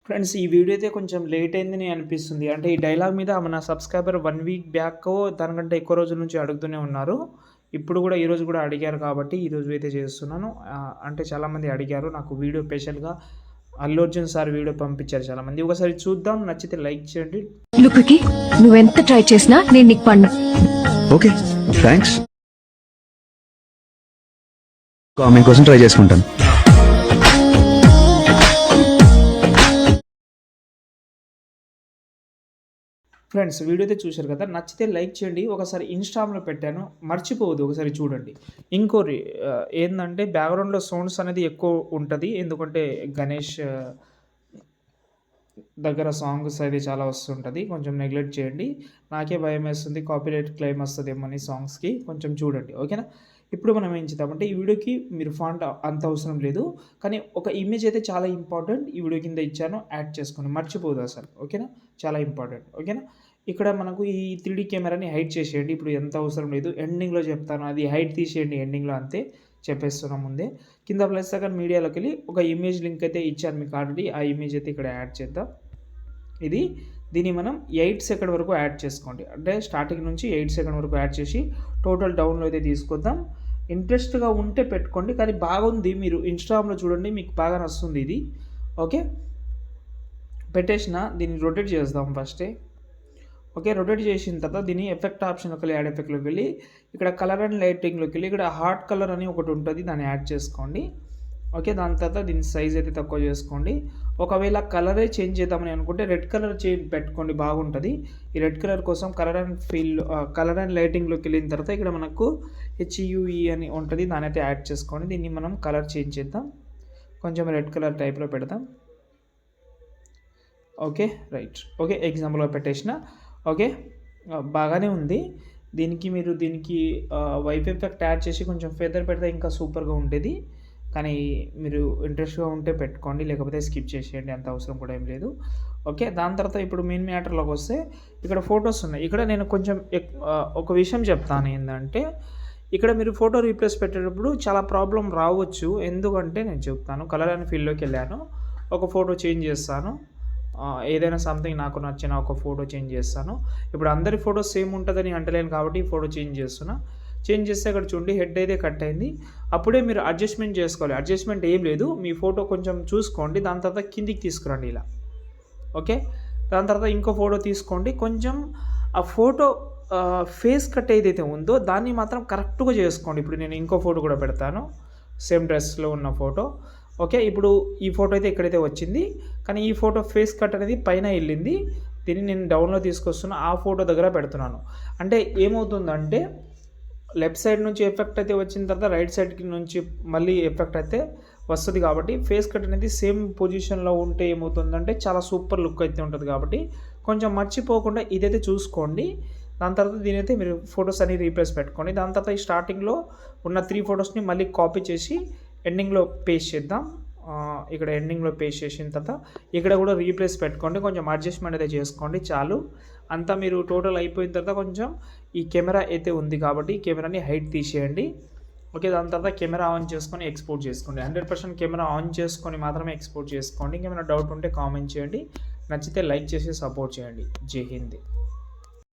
Friends ఈ video అయితే కొంచెం లేట్ అయిందని అనిపిస్తుంది. అంటే ఈ డైలాగ్ మీద మన సబ్స్క్రైబర్ 1 వీక్ బ్యాకో దానికంటే ఎక్కువ రోజుల నుంచి అడుగుతూనే ఉన్నారు. ఇప్పుడు కూడా ఈరోజు కూడా అడిగారు కాబట్టి ఈరోజు అయితే చేస్తున్నాను. అంటే చాలామంది అడిగారు. నాకు వీడియో స్పెషల్‌గా అల్లు అర్జున్ సార్ వీడియో పంపించారు చాలామంది. ఒకసారి చూద్దాం, నచ్చితే లైక్ చేయండి. లుక్కి నువ్వెంత ట్రై చేసినా నేను నీకు పన్ను. Okay thanks. కామెంట్ కోసం ట్రై చేసుకుంటాను. ఫ్రెండ్స్ వీడియో అయితే చూశారు కదా, నచ్చితే లైక్ చేయండి. ఒకసారి ఇన్‌స్టాగ్రామ్‌లో పెట్టాను, మర్చిపోవద్దు ఒకసారి చూడండి. ఇంకోటి ఏందంటే బ్యాక్‌గ్రౌండ్‌లో సౌండ్స్ అనేది ఎక్కువ ఉంటది. ఎందుకంటే గణేష్ దగ్గర సాంగ్స్ అది చాలా వస్తుంటది. కొంచెం నెగ్లెక్ట్ చేయండి. నాకే భయమేస్తుంది కాపీరైట్ క్లెయిమ్ వస్తదేమో అని సాంగ్స్‌కి. కొంచెం చూడండి. ఓకేనా? ఇప్పుడు మనం ఏం చేద్దామంటే ఈ వీడియోకి మీరు ఫాంట్ అంత అవసరం లేదు. కానీ ఒక ఇమేజ్ అయితే చాలా ఇంపార్టెంట్. ఈ వీడియో కింద ఇచ్చాను, యాడ్ చేసుకోండి. మర్చిపోవద్దు అసలు. ఓకేనా? చాలా ఇంపార్టెంట్. ఓకేనా? ఇక్కడ మనకు ఈ 3D కెమెరాని హైడ్ చేసేయండి. ఇప్పుడు ఎంత అవసరం లేదు. ఎండింగ్‌లో చెప్తాను. అది హైడ్ తీసేయండి ఎండింగ్‌లో అంతే. చెప్పేస్తున్నా ముందే. కింద ప్లస్ సెకండ్ మీడియాలోకెళ్ళి ఒక ఇమేజ్ లింక్ అయితే ఇచ్చాను మీకు ఆల్రెడీ. ఆ ఇమేజ్ అయితే ఇక్కడ యాడ్ చేద్దాం. దీన్ని మనం 8 సెకండ్ వరకు యాడ్ చేసుకోండి. అంటే స్టార్టింగ్ నుంచి 8 సెకండ్ వరకు యాడ్ చేసి టోటల్ డౌన్లో అయితే తీసుకొద్దాం. ఇంట్రెస్ట్‌గా ఉంటే పెట్టుకోండి. కానీ బాగుంది, మీరు ఇన్‌స్టాగ్రామ్‌లో చూడండి, మీకు బాగా నచ్చుతుంది ఇది. ఓకే, పెట్టేసిన దీన్ని రొటేట్ చేద్దాం ఫస్టే. ఓకే, రొటేట్ చేసిన తర్వాత దీన్ని ఎఫెక్ట్ ఆప్షన్లోకి వెళ్ళి యాడ్ ఎఫెక్ట్లోకి వెళ్ళి ఇక్కడ కలర్ అండ్ లైటింగ్లోకి వెళ్ళి ఇక్కడ హార్ట్ కలర్ అని ఒకటి ఉంటుంది, దాన్ని యాడ్ చేసుకోండి. ఓకే, దాని తర్వాత దీని సైజ్ అయితే తక్కువ చేసుకోండి. ఒకవేళ కలరే చేంజ్ చేద్దామని అనుకుంటే రెడ్ కలర్ పెట్టుకోండి, బాగుంటుంది. ఈ రెడ్ కలర్ కోసం కలర్ అండ్ లైటింగ్లోకి వెళ్ళిన తర్వాత ఇక్కడ మనకు HUE అని ఉంటుంది, దాని అయితే యాడ్ చేసుకోండి. దీన్ని మనం కలర్ చేంజ్ చేద్దాం, కొంచెం రెడ్ కలర్ టైప్లో పెడదాం. Okay right. ఓకే, ఎగ్జాంపుల్గా పెట్టేసిన. ఓకే, బాగానే ఉంది. దీనికి వైప్ ఎఫెక్ట్ యాడ్ చేసి కొంచెం ఫెదర్ పెడితే ఇంకా సూపర్గా ఉండేది. కానీ మీరు ఇంట్రెస్ట్గా ఉంటే పెట్టుకోండి, లేకపోతే స్కిప్ చేసేయండి, అంత అవసరం కూడా ఏం లేదు. ఓకే, దాని తర్వాత ఇప్పుడు మెయిన్ మ్యాటర్లోకి వస్తే ఇక్కడ ఫొటోస్ ఉన్నాయి. ఇక్కడ నేను కొంచెం ఒక విషయం చెప్తాను ఏంటంటే, ఇక్కడ మీరు ఫోటో రీప్లేస్ పెట్టేటప్పుడు చాలా ప్రాబ్లం రావచ్చు. ఎందుకంటే నేను చెప్తాను. కలర్ అండ్ ఫీల్డ్లోకి వెళ్ళాను, ఒక ఫోటో చేంజ్ చేస్తాను. ఏదైనా సంథింగ్ నాకు నచ్చిన ఒక ఫోటో చేంజ్ చేస్తాను. ఇప్పుడు అందరి ఫోటో సేమ్ ఉంటుందని అంటలేను కాబట్టి ఈ ఫోటో చేంజ్ చేస్తున్నా. చేంజ్ చేస్తే అక్కడ చూడండి హెడ్ అయితే కట్ అయింది. అప్పుడే మీరు అడ్జస్ట్మెంట్ చేసుకోవాలి. అడ్జస్ట్మెంట్ ఏం లేదు, మీ ఫోటో కొంచెం చూసుకోండి, దాని తర్వాత కిందికి తీసుకురండి ఇలా. ఓకే, దాని తర్వాత ఇంకో ఫోటో తీసుకోండి. కొంచెం ఆ ఫోటో ఫేస్ కట్ ఏదైతే ఉందో దాన్ని మాత్రం కరెక్ట్గా చేసుకోండి. ఇప్పుడు నేను ఇంకో ఫోటో కూడా పెడతాను, సేమ్ డ్రెస్లో ఉన్న ఫోటో. ఓకే, ఇప్పుడు ఈ ఫోటో అయితే ఎక్కడైతే వచ్చింది, కానీ ఈ ఫోటో ఫేస్ కట్ అనేది పైన వెళ్ళింది. దీన్ని నేను డౌన్లో తీసుకొస్తున్నా, ఆ ఫోటో దగ్గర పెడుతున్నాను. అంటే ఏమవుతుందంటే లెఫ్ట్ సైడ్ నుంచి ఎఫెక్ట్ అయితే వచ్చిన తర్వాత రైట్ సైడ్కి నుంచి మళ్ళీ ఎఫెక్ట్ అయితే వస్తుంది. కాబట్టి ఫేస్ కట్ అనేది సేమ్ పొజిషన్లో ఉంటే ఏమవుతుందంటే చాలా సూపర్ లుక్ అయితే ఉంటుంది. కాబట్టి కొంచెం మర్చిపోకుండా ఇదైతే చూసుకోండి. దాని తర్వాత దీనైతే మీరు ఫొటోస్ అన్ని రీప్లేస్ పెట్టుకోండి. దాని తర్వాత ఈ స్టార్టింగ్లో ఉన్న 3 ఫొటోస్ని మళ్ళీ కాపీ చేసి ఎండింగ్లో పేస్ట్ చేద్దాం. ఇక్కడ ఎండింగ్లో పేస్ట్ చేసిన తర్వాత ఇక్కడ కూడా రీప్లేస్ పెట్టుకోండి, కొంచెం అడ్జస్ట్మెంట్ అయితే చేసుకోండి చాలు. అంతా మీరు టోటల్ అయిపోయిన తర్వాత కొంచెం ఈ కెమెరా అయితే ఉంది కాబట్టి ఈ కెమెరాని హైట్ తీసేయండి. ఓకే, దాని తర్వాత కెమెరా ఆన్ చేసుకొని ఎక్స్పోర్ట్ చేసుకోండి. 100% కెమెరా ఆన్ చేసుకొని మాత్రమే ఎక్స్పోర్ట్ చేసుకోండి. ఇంకేమైనా డౌట్ ఉంటే కామెంట్ చేయండి. నచ్చితే లైక్ చేసి సపోర్ట్ చేయండి. జై హింద్.